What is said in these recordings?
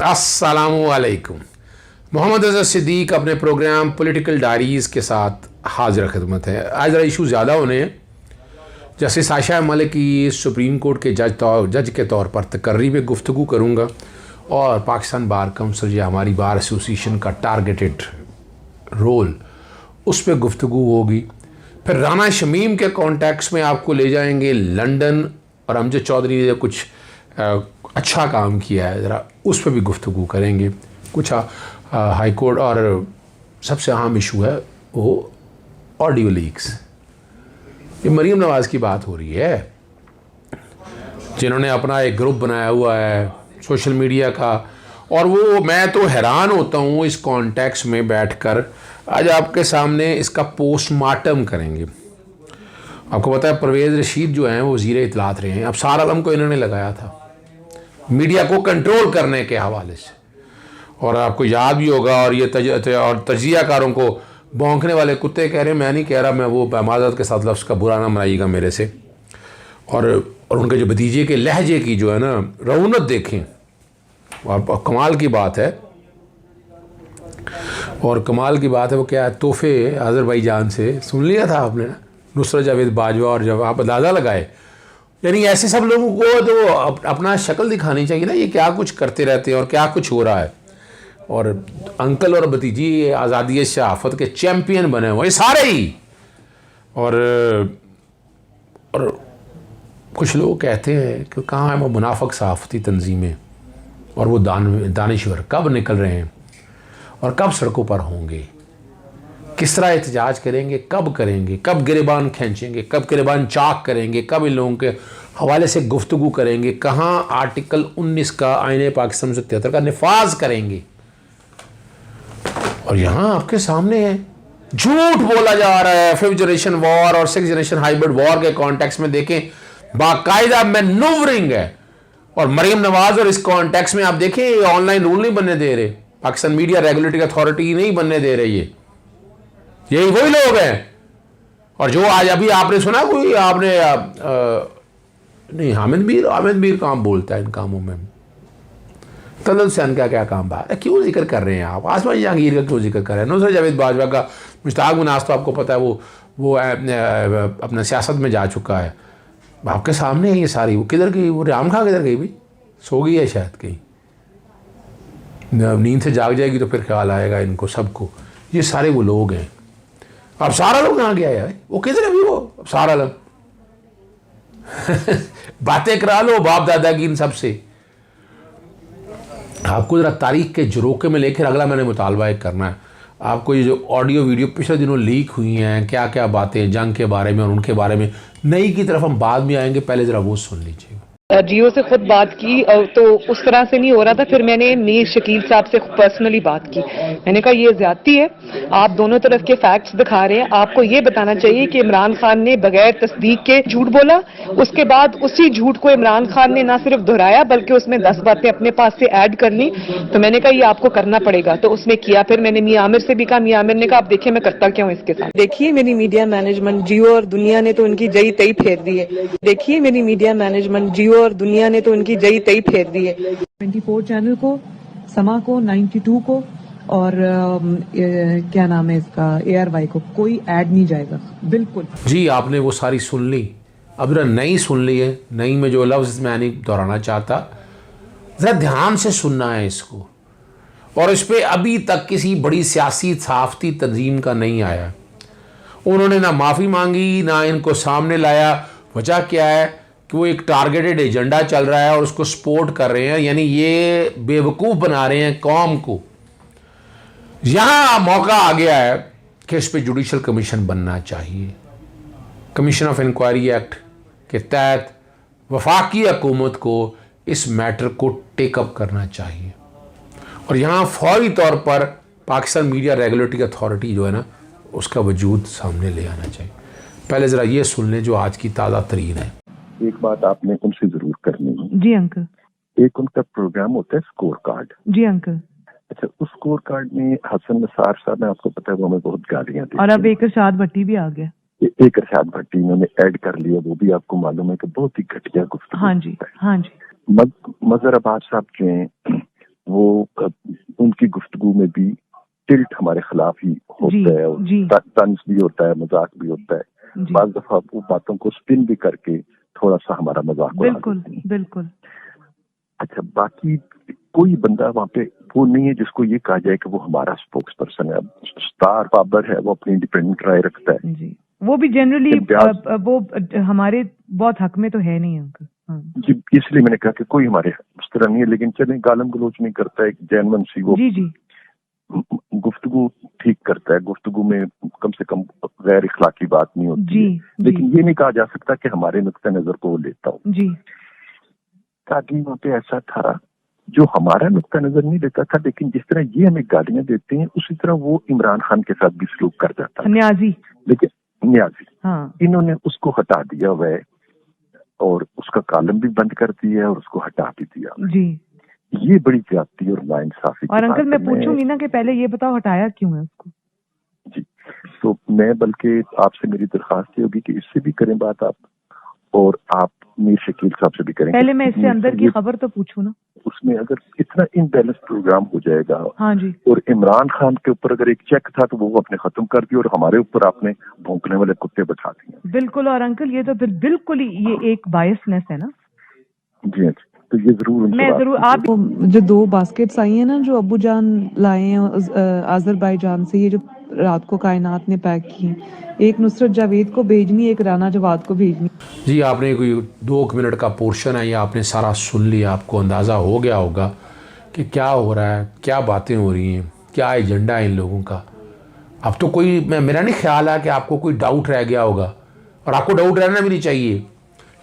अस्सलामुअलैकुम। मोहम्मद अज़हर सिद्दीक अपने programme political diaries के साथ हाजिर खिदमत है। आज ज़रा इशू ज़्यादा होने हैं। जस्टिस आयशा मलिक की सुप्रीम कोर्ट के जज के तौर पर तकर्री में गुफ्तगू करूँगा और पाकिस्तान बार काउंसिल या हमारी बार एसोसिएशन का टारगेटेड रोल उस पर गुफ्तगू होगी। फिर राना शमीम के कॉन्टेक्स्ट में आपको ले जाएंगे लंदन, और अमजद चौधरी ने कुछ अच्छा काम किया है, ज़रा उस पर भी गुफ्तगू करेंगे। कुछ हाई कोर्ट और सबसे अहम इशू है वो ऑडियो लीक्स। ये मरीम नवाज़ की बात हो रही है, जिन्होंने अपना एक ग्रुप बनाया हुआ है सोशल मीडिया का, और वो मैं तो हैरान होता हूँ इस कॉन्टेक्स्ट में बैठकर। आज आपके सामने इसका पोस्टमार्टम करेंगे। आपको पता है परवेज़ रशीद जो हैं वो वज़ीर इत्तलात रहे हैं। अब सार आलम को इन्होंने लगाया था मीडिया को कंट्रोल करने के हवाले से, और आपको याद भी होगा। और ये तजियाकारों को भौंकने वाले कुत्ते कह रहे हैं, मैं नहीं कह रहा, मैं वो माज़रत के साथ लफ्ज़ का बुरा ना मनाइएगा मेरे से। और उनके जो भतीजे के लहजे की जो है ना रौनक देखें, और कमाल की बात है। और कमाल की बात है वो क्या है, तोहफे अज़रबैजान से सुन लिया था आपने ना, नुसरत जावेद बाजवा। और जब आप अंदाज़ा लगाए, यानी ऐसे सब लोगों को तो अपना शक्ल दिखानी चाहिए ना, ये क्या कुछ करते रहते हैं और क्या कुछ हो रहा है। और अंकल और भतीजी आज़ादी शहाफत के चैम्पियन बने हुए सारे ही। और कुछ लोग कहते हैं कि कहाँ है वो मुनाफिक सहाफ़ती तंजीमें और वो दानिश्वर कब निकल रहे हैं और कब सड़कों पर होंगे, किस तरह एहतजाज करेंगे, कब करेंगे, कब गिरबान खींचेंगे, कब गिरबान चाक करेंगे, कब इन लोगों के हवाले से गुफ्तगू करेंगे, कहाँ आर्टिकल 19 का आईने पाकिस्तान 73 का निफाज करेंगे। और यहाँ आपके सामने है झूठ बोला जा रहा है। 5th जनरेशन वॉर और 6th जनरेशन हाइब्रिड वॉर के कॉन्टेक्स्ट में देखें बाकायदा मैनूवरिंग है। और मरीम नवाज और इस कॉन्टेक्स्ट में आप देखें ऑनलाइन रूल नहीं बनने दे रहे, पाकिस्तान मीडिया रेगुलेटरी अथॉरिटी नहीं बनने दे रही है। यही वही लोग हैं। और जो आज अभी आपने सुना कोई आपने नहीं, हामिद मीर काम बोलता है इन कामों में। तलत हुसैन का क्या काम बात है, क्यों जिक्र कर रहे हैं आप? आसमान जहांगीर का क्यों जिक्र कर रहे हैं? नुसरत जावेद बाजवा का, मुश्ताक मुनास तो आपको पता है वो अपना सियासत में जा चुका है। आपके सामने है ये सारी। वो किधर गई? वो राम खां किधर गई? भी सो गई है शायद कहीं, नींद से जाग जाएगी तो फिर ख्याल आएगा इनको सबको। ये सारे वो लोग हैं। अब सारा लोग कहाँ गया है? वो किधर है अभी वो सारा लोग? बातें करा लो बाप दादा की इन सब से। आपको जरा तारीख के झरोके में लेकर अगला मैंने मुतालबा करना है आपको। ये जो ऑडियो वीडियो पिछले दिनों लीक हुई हैं, क्या क्या बातें जंग के बारे में और उनके बारे में, नई की तरफ हम बाद में आएंगे, पहले जरा वो सुन लीजिए। जियो से खुद बात की तो उस तरह से नहीं हो रहा था। फिर मैंने मीर शकील साहब से पर्सनली बात की। मैंने कहा ये ज्यादती है, आप दोनों तरफ के फैक्ट्स दिखा रहे हैं। आपको ये बताना चाहिए कि इमरान खान ने बगैर तस्दीक के झूठ बोला, उसके बाद उसी झूठ को इमरान खान ने ना सिर्फ दोहराया बल्कि उसमें 10 बातें अपने पास से ऐड कर ली। तो मैंने कहा ये आपको करना पड़ेगा, तो उसने किया। फिर मैंने मियां आमिर से भी कहा, मियां आमिर ने कहा आप देखिए मैं करता क्या हूँ इसके साथ। देखिए मेरी मीडिया मैनेजमेंट, जियो और दुनिया ने तो उनकी जई तई फेर दी है। देखिए मेरी मीडिया मैनेजमेंट, जियो और दुनिया ने तो उनकी जई तई फेर दी है। 24 चैनल को, समा को, 92 को और क्या नाम है इसका, ARY को कोई ऐड नहीं जाएगा बिल्कुल। जी आपने वो सारी सुन ली, अब जरा नई सुन ली है। नई में जो लफ्ज़ मैं नहीं दोहराना चाहता, ज़रा ध्यान से सुनना है इसको। और इस पर अभी तक किसी बड़ी सियासी सहाफ़ती तंजीम का नहीं आया। उन्होंने ना माफ़ी मांगी ना इनको सामने लाया। वजह क्या है कि वो एक टारगेटेड एजेंडा चल रहा है और उसको सपोर्ट कर रहे हैं, यानी ये बेवकूफ़ बना रहे हैं कौम को। यहाँ मौका आ गया है कि इस पर जुडिशल कमीशन बनना चाहिए। कमीशन ऑफ इंक्वायरी एक्ट के तहत वफाकी हुकूमत को इस मैटर को टेकअप करना चाहिए। और यहाँ फौरी तौर पर पाकिस्तान मीडिया रेगुलेटरी अथॉरिटी जो है ना उसका वजूद सामने ले आना चाहिए। पहले ज़रा ये सुन लें जो आज की ताज़ा तरीन है। एक बात आपने उनसे जरूर करनी है। जी अंकल। एक उनका प्रोग्राम होता है स्कोर कार्ड। जी अंकल। अच्छा, उस स्कोर कार्ड में हसन निसार साहब ने, आपको पता है वो हमें बहुत गालियां दी, और अब एक अरशाद भट्टी भी आ गया। एक अरशाद भट्टी इन्होंने ऐड कर लिया, वो भी आपको मालूम है कि बहुत ही घटिया गुफ्तगू। हाँ जी, हाँ जी। मजहर अब्बास साहब जो हैं वो उनकी गुफ्तगू में भी टिल्ट हमारे खिलाफ ही होता है, तंज भी होता है, मजाक भी होता है। बाज़ दफा वो बातों को स्पिन भी करके थोड़ा सा हमारा मजाक उड़ा देते हैं। बिल्कुल। अच्छा, बाकी कोई बंदा वहाँ पे वो नहीं है जिसको ये कहा जाए कि वो हमारा स्पोक्स पर्सन है। स्टार बाबर है, वो अपनी इंडिपेंडेंट राय रखता है जी, वो भी जनरली वो हमारे बहुत हक में तो है नहीं अंकल। जी, इसलिए मैंने कहा कि कोई हमारे उस तरह नहीं है, लेकिन चले गालम गलोच नहीं करता है, जैनमन सी वो जी गुफ्तगू ठीक करता है, गुफ्तगू में कम से कम गैर इखलाकी बात नहीं होती है। लेकिन ये नहीं कहा जा सकता कि हमारे नुक्ता नजर को वो लेता हो जी। ताकि वहाँ पे ऐसा था जो हमारा नुक्ता नजर नहीं लेता था, लेकिन जिस तरह ये हमें गालियां देते हैं उसी तरह वो इमरान खान के साथ भी सलूक कर जाता है। न्याजी, लेकिन न्याजी हाँ। इन्होंने उसको हटा दिया हुआ है और उसका कॉलम भी बंद कर दिया है और उसको हटा भी दिया जी। ये बड़ी ज्यादती और नाइंसाफी। और अंकल मैं पूछूंगी ना कि पहले ये बताओ हटाया क्यों है उसको? जी, तो मैं बल्कि आपसे मेरी दरखास्त ये होगी कि इससे भी करें बात आप, और आप मीर शकील साहब से भी करें। पहले मैं इससे अंदर की खबर तो पूछूं ना। उसमें अगर इतना इनबैलेंस प्रोग्राम हो जाएगा, हाँ जी, और इमरान खान के ऊपर अगर एक चेक था तो वो आपने खत्म कर दिया और हमारे ऊपर आपने भौंकने वाले कुत्ते बैठा दिए। बिल्कुल। और अंकल ये तो बिल्कुल ही ये एक बायसनेस है ना। जी हाँ, तो ये जरूर मैं जरूर आप जो 2 बास्केट्स आई हैं ना जो अब्बू जान लाए हैं आज़रबाईजान से, ये जो रात को कायनात ने पैक की, एक नुसरत जावेद को भेजनी, एक राना जवाद को भेजनी। जी, आपने कोई 2 मिनट का पोर्शन है, ये आपने सारा सुन लिया, आपको अंदाज़ा हो गया होगा कि क्या हो रहा है, क्या बातें हो रही हैं, क्या एजेंडा है इन लोगों का। अब तो कोई मेरा नहीं ख्याल है कि आपको कोई डाउट रह गया होगा, और आपको डाउट रहना भी नहीं चाहिए।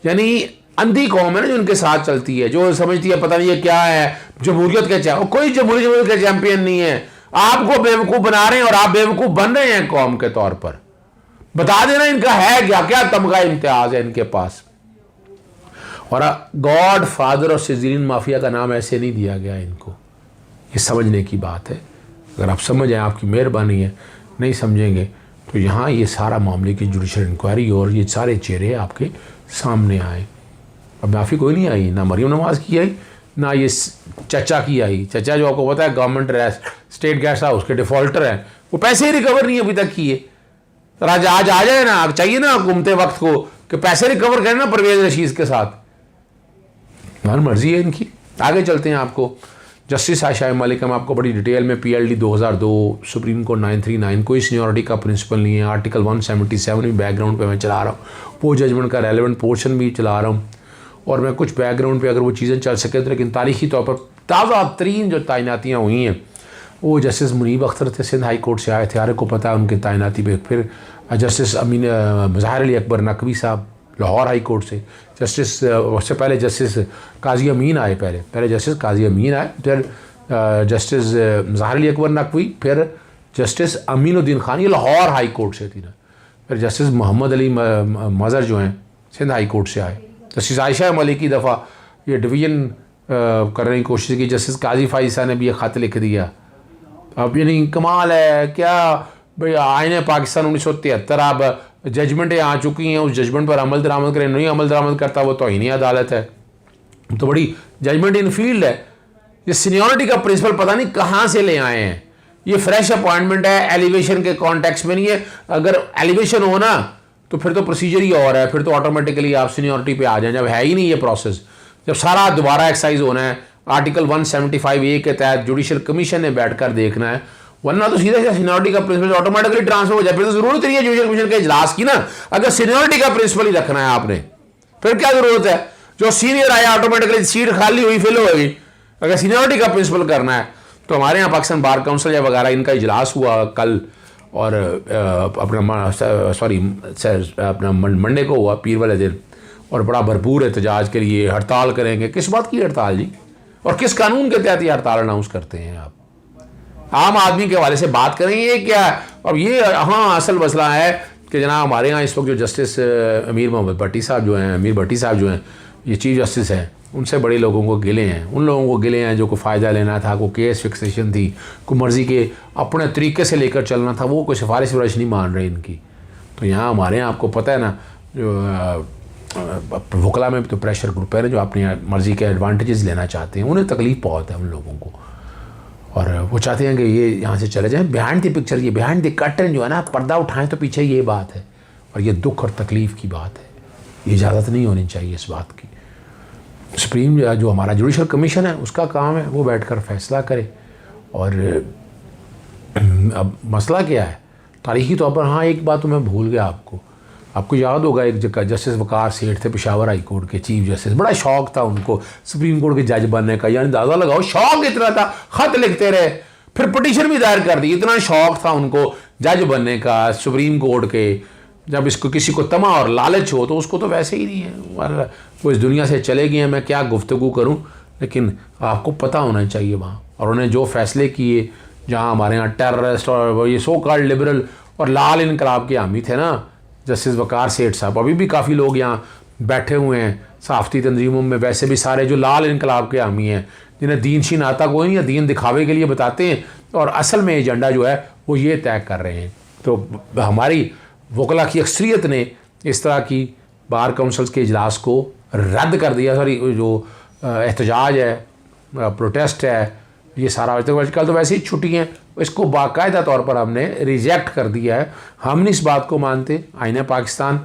यानी अंधी कौम है ना जो उनके साथ चलती है, जो समझती है पता नहीं ये क्या है, जमहूरियत के चैंपियन। कोई जमहूरियत के चैंपियन नहीं है, आपको बेवकूफ़ बना रहे हैं और आप बेवकूफ़ बन रहे हैं कौम के तौर पर। बता देना इनका है क्या तमगा इम्तियाज है इनके पास। और गॉड फादर और सिजरीन माफिया का नाम ऐसे नहीं दिया गया इनको, ये समझने की बात है। अगर आप समझ आए आपकी मेहरबानी है, नहीं समझेंगे तो यहाँ ये सारा मामले की जुडिशल इंक्वायरी और ये सारे चेहरे आपके सामने आए। अब माफ़ी कोई नहीं आई, ना मरीम नवाज की आई, ना ये चचा की आई। चचा जो आपको पता है गवर्नमेंट स्टेट गेस्ट हाउस के डिफॉल्टर हैं, वो पैसे ही रिकवर नहीं अभी तक किए। आज आ जाए ना, चाहिए ना घूमते वक्त को कि पैसे रिकवर करें ना परवेज रशीद के साथ। हर मर्जी है इनकी। आगे चलते हैं, आपको जस्टिस आयशा मलिक, हम आपको बड़ी डिटेल में PLD 2002 सुप्रीम कोर्ट 939 कोई सीनियरिटी का प्रिंसिपल नहीं है, आर्टिकल 177 भी बैकग्राउंड पे मैं चला रहा हूँ, वो जजमेंट का रेलेवेंट पोर्शन भी चला रहा हूँ, और मैं कुछ बैकग्राउंड पे अगर वो चीज़ें चल सके तो। लेकिन तारीखी तौर पर ताज़ा तरीन जो तैनातियाँ हुई हैं वो जस्टिस मुनीब अख्तर थे, सिंध हाई कोर्ट से आए थे, हर को पता है उनकी तैनाती पे। फिर जस्टिस ज़ाहिर अली अकबर नकवी साहब लाहौर हाई कोर्ट से, जस्टिस उससे पहले जस्टिस काजी अमीन आए, पहले जस्टिस काजी अमीन आए, फिर जस्टिस ज़ाहिर अली अकबर नकवी, फिर जस्टिस अमीनुद्दीन खान, ये लाहौर हाई कोर्ट से थी ना। फिर जस्टिस मोहम्मद अली मज़र जो हैं सिंध हाई कोर्ट से आए। जस्टिस आयशा मलिक की दफ़ा ये डिवीज़न करने की कोशिश की, जस्टिस काजी फाइसा ने भी ये ख़त लिख दिया। अब यानी कमाल है क्या भाई, आईने पाकिस्तान 1973 अब जजमेंटें आ चुकी हैं, उस जजमेंट पर अमल दरामद करें, नहीं अमल दरामद करता वो तौहीन अदालत है। तो बड़ी जजमेंट इन फील्ड है। ये सीनियरिटी का प्रिंसिपल पता नहीं कहाँ से ले आए हैं, ये फ्रेश अपॉइंटमेंट है, एलिवेशन के कॉन्टेक्स्ट में नहीं है। अगर एलिवेशन हो ना तो फिर तो प्रोसीजर ही और है, फिर तो ऑटोमेटिकली आप सीनियरिटी पे आ जाए। जब है ही नहीं ये प्रोसेस, जब सारा दोबारा एक्सरसाइज होना है, आर्टिकल 175A के तहत जुडिशल कमीशन ने बैठकर देखना है, वरना तो सीधा सीनियरिटी का प्रिंसिपल ऑटोमेटिकली ट्रांसफर हो जाए। फिर तो जरूरत नहीं है जुडिशल कमीशन के इजलास की ना। अगर सीनियरिटी का प्रिंसिपल ही रखना है आपने, फिर क्या जरूरत है? जो सीनियर आया ऑटोमेटिकली सीट खाली हुई फिल होगी। अगर सीनियरिटी का प्रिंसिपल करना है तो हमारे यहाँ पाकिस्तान बार काउंसिल या वगैरह इनका इजलास हुआ कल, और अपना मंडे को हुआ, पीर वाले दिन, और बड़ा भरपूर एहतजाज के लिए हड़ताल करेंगे। किस बात की हड़ताल जी, और किस कानून के तहत ये हड़ताल अनाउंस करते हैं आप? आम आदमी के हवाले से बात करेंगे क्या? अब ये हाँ असल मसला है कि जनाब हमारे यहाँ इस वक्त जो जस्टिस अमीर मोहम्मद भट्टी साहब जो हैं, अमीर भट्टी साहब जो हैं, ये चीफ जस्टिस हैं, उनसे बड़े लोगों को गिले हैं। उन लोगों को गिले हैं जो को फ़ायदा लेना था, को केस फिक्सेशन थी, को मर्ज़ी के अपने तरीके से लेकर चलना था, वो कोई सिफारिश वफारिश नहीं मान रहे इनकी। तो यहाँ हमारे यहाँ आपको पता है ना, जो वकला में तो प्रेशर ग्रुप है ना, जो अपनी मर्ज़ी के एडवांटेजेस लेना चाहते हैं, उन्हें तकलीफ़ बहुत है उन लोगों को। और वो चाहते हैं कि ये यहाँ से चले जाएं। बिहाइंड द पिक्चर, ये बिहाइंड द कर्टन जो है ना, पर्दा उठाएं तो पीछे ये बात है, और ये दुख और तकलीफ़ की बात है। ये इजाज़त नहीं होनी चाहिए इस बात की। सुप्रीम जो हमारा जुडिशल कमीशन है, उसका काम है वो बैठकर फैसला करे। और अब मसला क्या है तारीखी तौर पर, हाँ एक बात तो मैं भूल गया आपको याद होगा, एक जगह जस्टिस वकार सेठ थे पेशावर हाई कोर्ट के चीफ जस्टिस, बड़ा शौक था उनको सुप्रीम कोर्ट के जज बनने का, यानी अंदाज़ा लगाओ शौक इतना था, ख़त लिखते रहे, फिर पिटीशन भी दायर कर दी, इतना शौक था उनको जज बनने का सुप्रीम कोर्ट के। जब इसको किसी को तमा और लालच हो तो उसको तो वैसे ही नहीं है, और वो इस दुनिया से चले गए हैं, मैं क्या गुफ्तगू करूं, लेकिन आपको पता होना चाहिए वहाँ। और उन्हें जो फैसले किए, जहाँ हमारे यहाँ टेररिस्ट और ये सो कॉल्ड लिबरल और लाल इनकलाब के हामी थे ना जस्टिस वकार सेठ साहब, अभी भी काफ़ी लोग यहाँ बैठे हुए हैं सहाफ़ती तंजीमों में, वैसे भी सारे जो लाल इनकलाब के हामी हैं, जिन्हें दीन शीन आता कोई या दीन दिखावे के लिए बताते हैं, और असल में एजेंडा जो है वो ये तय कर रहे हैं। तो हमारी वकला की अक्सरियत ने इस तरह की बार काउंसिल्स के इजलास को रद्द कर दिया। सॉरी, जो एहतजाज है, प्रोटेस्ट है, ये सारा आजकल तो वैसे ही छुट्टी हैं, इसको बाकायदा तौर पर हमने रिजेक्ट कर दिया है। हम नहीं इस बात को मानते आईना पाकिस्तान,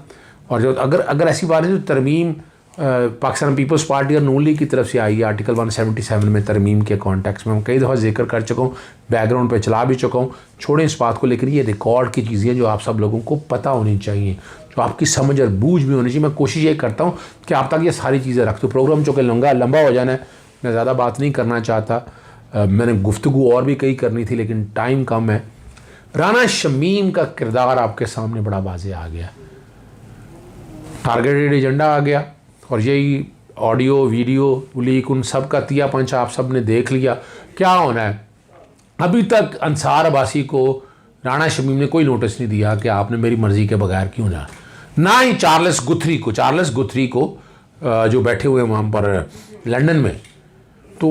और जो अगर ऐसी बात है तो तरमीम पाकिस्तान पीपल्स पार्टी और नून लीग की तरफ से आई है आर्टिकल 177 में तरमीम के कॉन्टेक्स्ट में, मैं कई दफ़ा जिक्र कर चुका हूँ, बैकग्राउंड पे चला भी चुका हूँ, छोड़ें इस बात को, लेकिन ये रिकॉर्ड की चीज़ें जो आप सब लोगों को पता होनी चाहिए, जो आपकी समझ और बूझ भी होनी चाहिए। मैं कोशिश ये करता हूँ कि आप तक ये सारी चीज़ें रख दूँ। प्रोग्राम चूँकि लंबा हो जाना है, मैं ज़्यादा बात नहीं करना चाहता, मैंने गुफ्तगू और भी कई करनी थी लेकिन टाइम कम है। राना शमीम का किरदार आपके सामने बड़ा वाज़े आ गया, टारगेटेड एजेंडा आ गया, और यही ऑडियो वीडियो लीक उन सब का तिया पंच आप सब ने देख लिया। क्या होना है, अभी तक अंसार अब्बासी को राना शमीम ने कोई नोटिस नहीं दिया कि आपने मेरी मर्ज़ी के बगैर क्यों जाना, ना ही चार्ल्स गुथरी को जो बैठे हुए वहाँ पर लंदन में। तो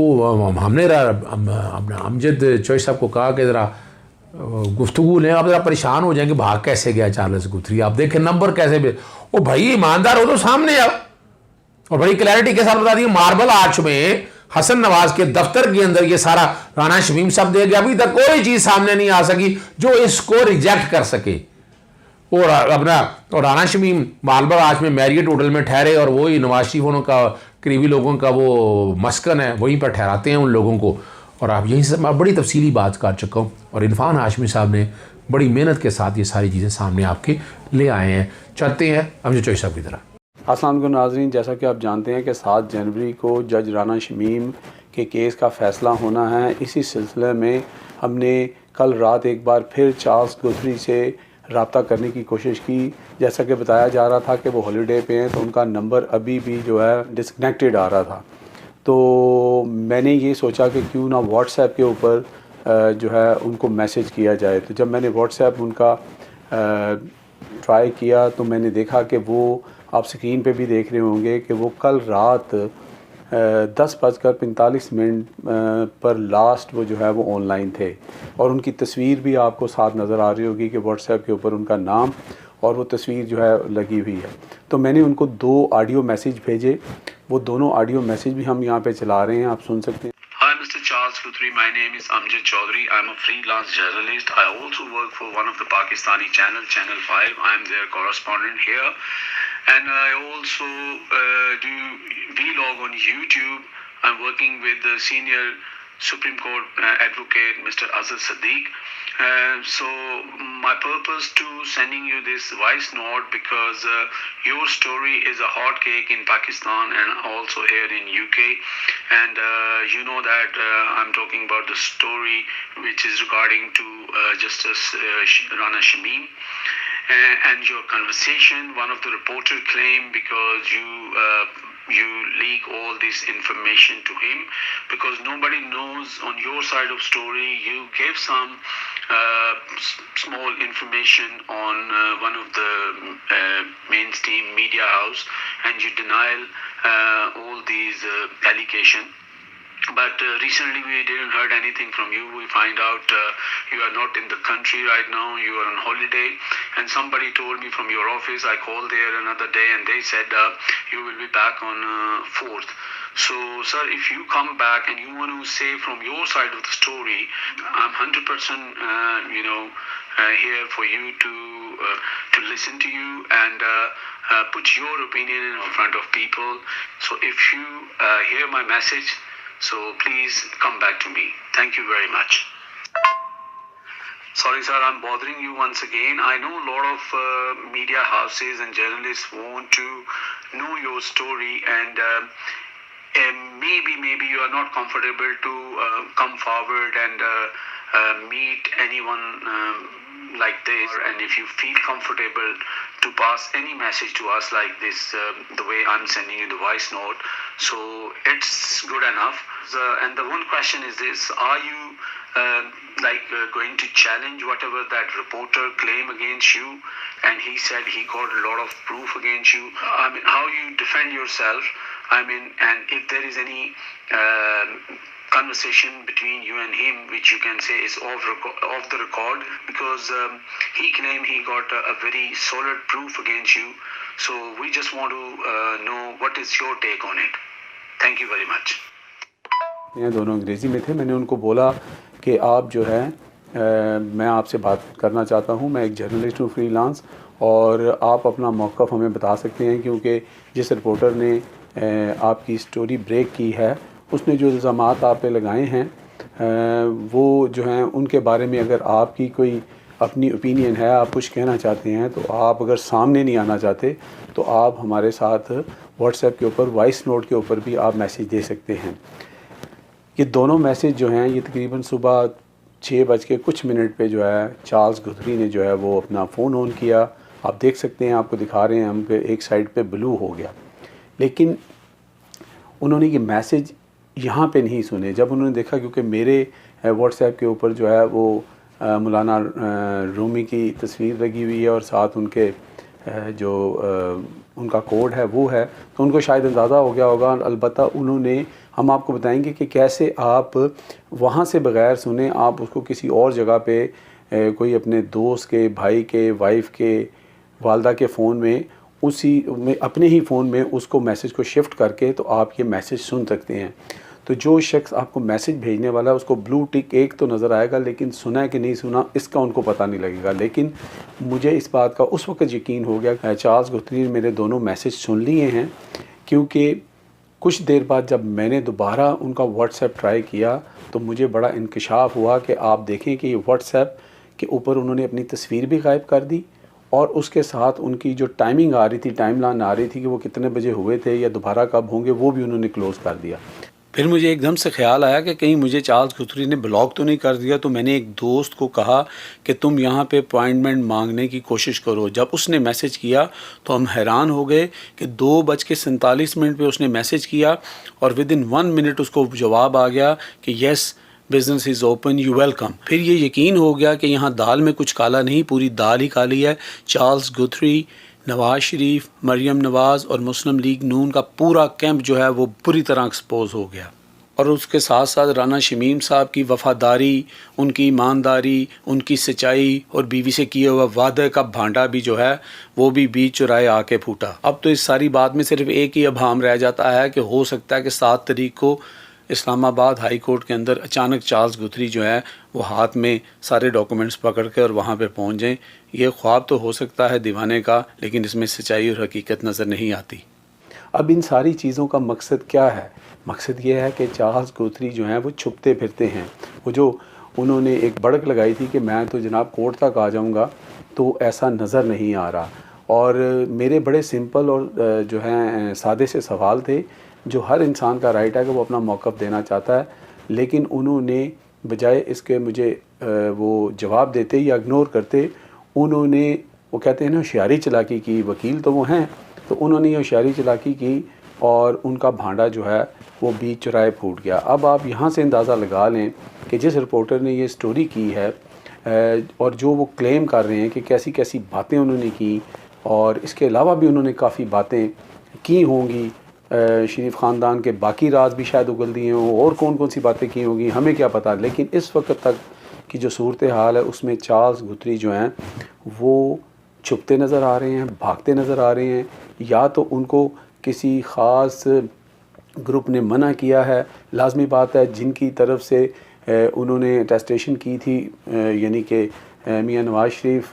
हमने अमजद चौधरी साहब को कहा कि ज़रा गुफ्तगू लें, आप ज़रा परेशान हो जाएंगे, भाग कैसे गया चार्ल्स गुथरी, आप देखें नंबर कैसे भी, ओ भाई ईमानदार हो तो सामने आओ, और बड़ी क्लैरिटी के साथ बता दी मार्बल आर्च में हसन नवाज के दफ्तर के अंदर ये सारा राना शमीम साहब दे गया। अभी तक कोई चीज़ सामने नहीं आ सकी जो इसको रिजेक्ट कर सके। और अपना और राना शमीम मार्बल आर्च में मैरियट होटल में ठहरे, और वही नवाज शरीफ का करीबी लोगों का वो मस्कन है, वहीं पर ठहराते हैं उन लोगों को। और आप यहीं से मैं बड़ी तफसीली बात कर चुका हूँ, और इरफान हाशमी साहब ने बड़ी मेहनत के साथ ये सारी चीज़ें सामने आपके ले आए हैं। चाहते हैं अमजद चौधरी साहब की तरह। अस्सलाम वालेकुम नाज़रीन, जैसा कि आप जानते हैं कि 7 जनवरी को जज राना शमीम के केस का फ़ैसला होना है। इसी सिलसिले में हमने कल रात एक बार फिर चार्ल्स गुथरी से रब्ता करने की कोशिश की। जैसा कि बताया जा रहा था कि वो हॉलीडे पे हैं, तो उनका नंबर अभी भी जो है डिस्कनेक्टेड आ रहा था। तो मैंने ये सोचा कि क्यों ना व्हाट्सएप के ऊपर जो है उनको मैसेज किया जाए। तो जब मैंने व्हाट्सएप उनका ट्राई किया तो मैंने देखा कि वो, आप स्क्रीन पे भी देख रहे होंगे कि वो कल रात 10:45 पर लास्ट वो जो है वो ऑनलाइन थे, और उनकी तस्वीर भी आपको साथ नज़र आ रही होगी कि व्हाट्सएप के ऊपर उनका नाम और वो तस्वीर जो है लगी हुई है। तो मैंने उनको 2 ऑडियो मैसेज भेजे, वो दोनों ऑडियो मैसेज भी हम यहाँ पे चला रहे हैं, आप सुन सकते हैं। Hi Mr. Charles Guthrie, my name is Amjad Chaudhary. I'm a freelance journalist. I also work for one of the Pakistani channel, Channel 5. I'm their correspondent here. And I also do vlog on YouTube. I'm working with the senior Supreme Court advocate, Mr. Azhar Sadiq. So my purpose to sending you this voice note, because your story is a hot cake in Pakistan and also here in UK, and you know that I'm talking about the story which is regarding to Justice Rana Shamim. And your conversation, one of the reporter claimed because you leak all this information to him, because nobody knows on your side of story. You gave some small information on one of the mainstream media house, and you deny all these allegations. But recently we didn't heard anything from you. We find out you are not in the country right now. You are on holiday, and somebody told me from your office. I called there another day, and they said you will be back on 4th. So, sir, if you come back and you want to say from your side of the story, I'm 100%, here for you to listen to you and put your opinion in front of people. So, if you hear my message, so please come back to me. Thank you very much. Sorry, sir, I'm bothering you once again. I know a lot of media houses and journalists want to know your story, and maybe you are not comfortable to come forward and meet anyone like this. And if you feel comfortable to pass any message to us like this, the way I'm sending you the voice note, so it's good enough. And the one question is this: are you going to challenge whatever that reporter claim against you? And he said he got a lot of proof against you. I mean, how you defend yourself? I mean, and if there is any conversation between you and him, which you can say is off the record, because he claimed he got a very solid proof against you. So we just want to know what is your take on it. Thank you very much. ये दोनों अंग्रेज़ी में थे। मैंने उनको बोला कि आप जो है मैं आपसे बात करना चाहता हूँ, मैं एक जर्नलिस्ट हूँ फ्रीलांस, और आप अपना मौक़िफ़ हमें बता सकते हैं, क्योंकि जिस रिपोर्टर ने आपकी स्टोरी ब्रेक की है उसने जो इल्ज़ामात आप पे लगाए हैं वो जो हैं उनके बारे में अगर आपकी कोई अपनी ओपिनियन है, आप कुछ कहना चाहते हैं, तो आप अगर सामने नहीं आना चाहते तो आप हमारे साथ व्हाट्सएप के ऊपर वॉइस नोट के ऊपर भी आप मैसेज दे सकते हैं। ये दोनों मैसेज जो हैं ये तकरीबन सुबह 6:00 पे जो है चार्ल्स गुथरी ने जो है वो अपना फ़ोन ऑन किया। आप देख सकते हैं, आपको दिखा रहे हैं हम पे एक साइड पे ब्लू हो गया, लेकिन उन्होंने ये मैसेज यहाँ पे नहीं सुने। जब उन्होंने देखा, क्योंकि मेरे व्हाट्सएप के ऊपर जो है वो मौलाना रूमी की तस्वीर लगी हुई है और साथ उनके जो उनका कोड है वो है, तो उनको शायद अंदाज़ा हो गया होगा। अलबत्ता उन्होंने, हम आपको बताएंगे कि कैसे आप वहाँ से बग़ैर सुने आप उसको किसी और जगह पे कोई अपने दोस्त के, भाई के, वाइफ के, वालदा के फ़ोन में, उसी में अपने ही फ़ोन में उसको मैसेज को शिफ्ट करके तो आप ये मैसेज सुन सकते हैं। तो जो शख्स आपको मैसेज भेजने वाला है उसको ब्लू टिक एक तो नज़र आएगा, लेकिन सुना है कि नहीं सुना इसका उनको पता नहीं लगेगा। लेकिन मुझे इस बात का उस वक्त यकीन हो गया, चार्ल्स गुथरी ने मेरे दोनों मैसेज सुन लिए हैं, क्योंकि कुछ देर बाद जब मैंने दोबारा उनका व्हाट्सएप ट्राई किया तो मुझे बड़ा इंकशाफ हुआ कि आप देखें कि व्हाट्सएप के ऊपर उन्होंने अपनी तस्वीर भी गायब कर दी, और उसके साथ उनकी जो टाइमिंग आ रही थी, टाइमलाइन आ रही थी कि वो कितने बजे हुए थे या दोबारा कब होंगे, वो भी उन्होंने क्लोज़ कर दिया। फिर मुझे एकदम से ख्याल आया कि कहीं मुझे चार्ल्स गुथरी ने ब्लॉक तो नहीं कर दिया। तो मैंने एक दोस्त को कहा कि तुम यहाँ पे अपॉइंटमेंट मांगने की कोशिश करो। जब उसने मैसेज किया तो हम हैरान हो गए कि 2:47 पे उसने मैसेज किया और विदिन 1 मिनट उसको जवाब आ गया कि yes business is open, you welcome. फिर ये यकीन हो गया कि यहाँ दाल में कुछ काला नहीं, पूरी दाल ही काली है। चार्ल्स गुथरी, नवाज़ शरीफ, मरियम नवाज़ और मुस्लिम लीग नून का पूरा कैंप जो है वो बुरी तरह एक्सपोज हो गया। और उसके साथ साथ राना शमीम साहब की वफ़ादारी, उनकी ईमानदारी, उनकी सच्चाई और बीवी से किए हुआ वादे का भांडा भी जो है वो भी बीच चुराए आके फूटा। अब तो इस सारी बात में सिर्फ एक ही अभाम रह जाता है कि हो सकता है कि 7 तारीख को इस्लामाबाद हाई कोर्ट के अंदर अचानक चार्ल्स गुथरी जो है वो हाथ में सारे डॉक्यूमेंट्स पकड़ के और वहाँ पे पहुँच जाएँ। ये ख्वाब तो हो सकता है दीवाने का, लेकिन इसमें सच्चाई और हकीकत नज़र नहीं आती। अब इन सारी चीज़ों का मकसद क्या है? मकसद ये है कि चार्ल्स गुथरी जो हैं वो छुपते फिरते हैं। वो जो उन्होंने एक बड़क लगाई थी कि मैं तो जनाब कोर्ट तक आ जाऊँगा, तो ऐसा नज़र नहीं आ रहा। और मेरे बड़े सिंपल और जो हैं सादे से सवाल थे, जो हर इंसान का राइट है कि वो अपना मौक़िफ़ देना चाहता है, लेकिन उन्होंने बजाय इसके मुझे वो जवाब देते या इग्नोर करते, उन्होंने, वो कहते हैं ना होशियारी चालाकी की, वकील तो वो हैं, तो उन्होंने ये होशियारी चालाकी की और उनका भांडा जो है वो बीच चुराए फूट गया। अब आप यहाँ से अंदाज़ा लगा लें कि जिस रिपोर्टर ने ये स्टोरी की है और जो वो क्लेम कर रहे हैं कि कैसी कैसी बातें उन्होंने की, और इसके अलावा भी उन्होंने काफ़ी बातें की होंगी, शरीफ ख़ानदान के बाकी राज भी शायद उगल दिए हों, और कौन कौन सी बातें की होंगी हमें क्या पता। लेकिन इस वक्त तक की जो सूरत हाल है उसमें चार्ल्स गुथरी जो हैं वो छुपते नज़र आ रहे हैं, भागते नज़र आ रहे हैं, या तो उनको किसी ख़ास ग्रुप ने मना किया है। लाजमी बात है जिनकी तरफ से उन्होंने अटेस्टेशन की थी, यानी कि मियां नवाज शरीफ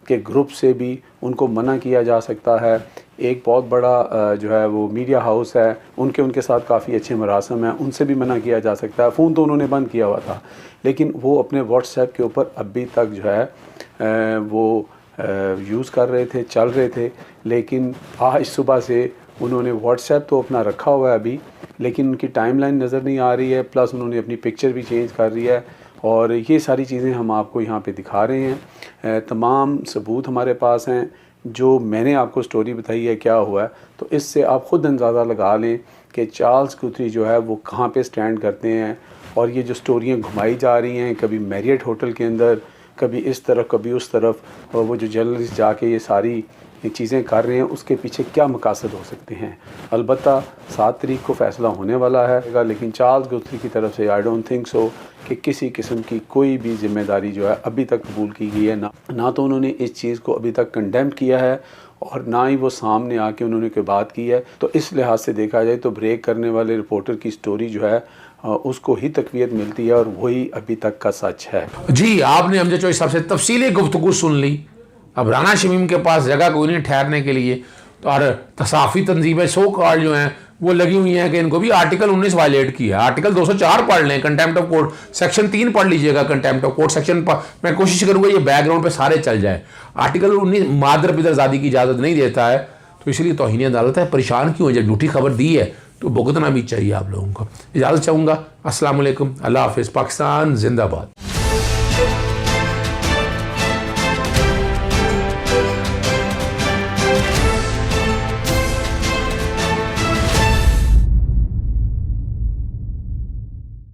के ग्रुप से भी उनको मना किया जा सकता है। एक बहुत बड़ा जो है वो मीडिया हाउस है, उनके साथ काफ़ी अच्छे मरासम हैं, उनसे भी मना किया जा सकता है। फ़ोन तो उन्होंने बंद किया हुआ था, लेकिन वो अपने व्हाट्सएप के ऊपर अभी तक जो है वो यूज़ कर रहे थे, चल रहे थे। लेकिन आज सुबह से उन्होंने व्हाट्सएप तो अपना रखा हुआ है अभी, लेकिन उनकी टाइमलाइन नज़र नहीं आ रही है, प्लस उन्होंने अपनी पिक्चर भी चेंज कर रही है। और ये सारी चीज़ें हम आपको यहाँ पे दिखा रहे हैं। तमाम सबूत हमारे पास हैं, जो मैंने आपको स्टोरी बताई है क्या हुआ है, तो इससे आप ख़ुद अंदाज़ा लगा लें कि चार्ल्स गुथरी जो है वो कहाँ पे स्टैंड करते हैं। और ये जो स्टोरियाँ घुमाई जा रही हैं, कभी मैरियट होटल के अंदर, कभी इस तरफ, कभी उस तरफ, और वो जो जर्नलिस्ट जाके ये सारी चीज़ें कर रहे हैं, उसके पीछे क्या मकासद हो सकते हैं। अलबत्ता 7 तारीख को फ़ैसला होने वाला है, लेकिन चार्ल्स गुथरी की तरफ से आई डोंट थिंक सो कि किसी किस्म की कोई भी ज़िम्मेदारी जो है अभी तक कबूल की गई है। ना तो उन्होंने इस चीज़ को अभी तक कंडेम किया है, और ना ही वो सामने आके उन्होंने कोई बात की है। तो इस लिहाज से देखा जाए तो ब्रेक करने वाले रिपोर्टर की स्टोरी जो है उसको ही तकवीत मिलती है, और वही अभी तक का सच है। जी, आपने अमजद चौधरी साहब से तफसीली गुफ्तगू सुन ली। अब राना शमीम के पास जगह कोई नहीं ठहरने के लिए, तो और तसाफ़ी तंजीमें सो कॉल जो हैं वो लगी हुई हैं कि इनको भी आर्टिकल 19 वायलेट किया है। आर्टिकल 204 पढ़ लें, कंटेम्प्ट ऑफ कोर्ट, सेक्शन 3 पढ़ लीजिएगा कंटेम्प्ट ऑफ कोर्ट सेक्शन। मैं कोशिश करूँगा ये बैकग्राउंड पे सारे चल जाए। आर्टिकल 19 मादर पिदरजादी की इजाज़त नहीं देता है, तो इसलिए तौहीन अदालत है। परेशान क्यों है, जब झूठी खबर दी है तो भुगतना भी चाहिए आप लोगों को। इजाज़त चाहूँगा। अस्सलाम वालेकुम, अल्लाह हाफ़िज़, पाकिस्तान जिंदाबाद।